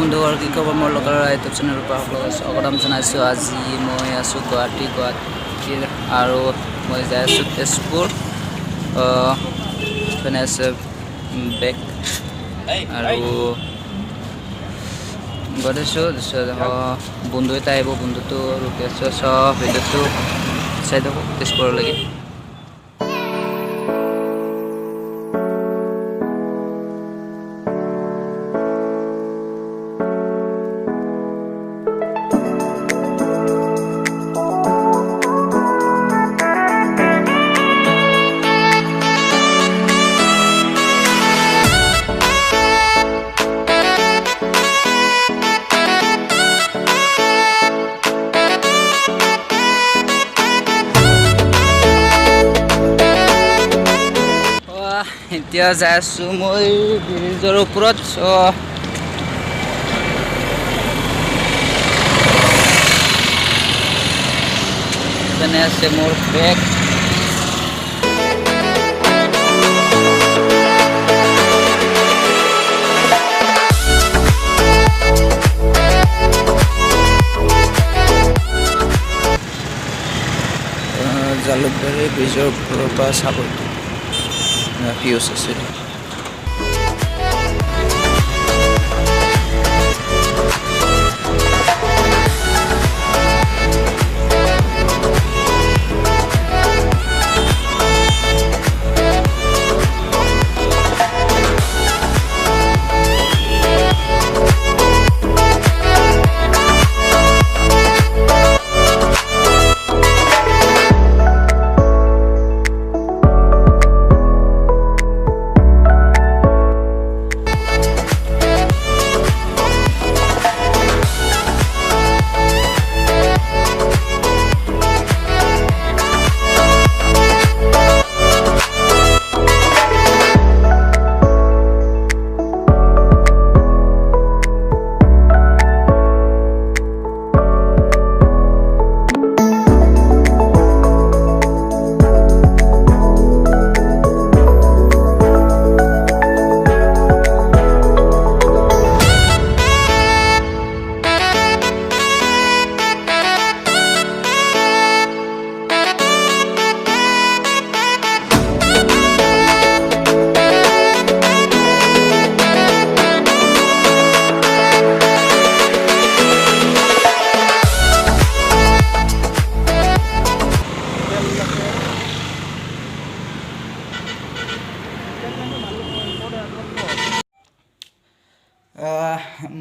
বন্ধু আৰু কি খবৰ মোৰ লগৰ ইউটিউব চেনেলৰ পৰা সকলোকে স্বাগতম জনাইছোঁ। আজি মই আছোঁ গুৱাহাটীৰ আৰু মই যাই আছোঁ তেজপুৰ। এখানে আছে বেগ আৰু গৈছোঁ বন্ধু এটা আহিব, বন্ধুটো ৰখি আছোঁ। চব ভিডিঅ'টো চাই থাকোঁ তেজপুৰলৈকে। এতিয়া যাই আছোঁ মই ব্ৰিজৰ ওপৰত। এখানে আছে মোৰ বেগ। জালুকবাৰী ব্ৰিজৰ ওপৰৰ পৰা চাব ভিউজ আছে।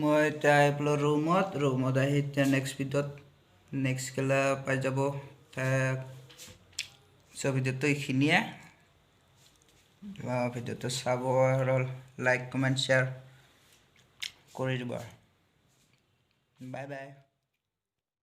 মই এতিয়া আহি পেলাই ৰুমত আহি এতিয়া নেক্সট খেলা পাই যাব। চ' ভিডিঅ'টো এইখিনিয়ে। ভিডিঅ'টো চাব আৰু লাইক কমেণ্ট শ্বেয়াৰ কৰি দিব। Bye bye.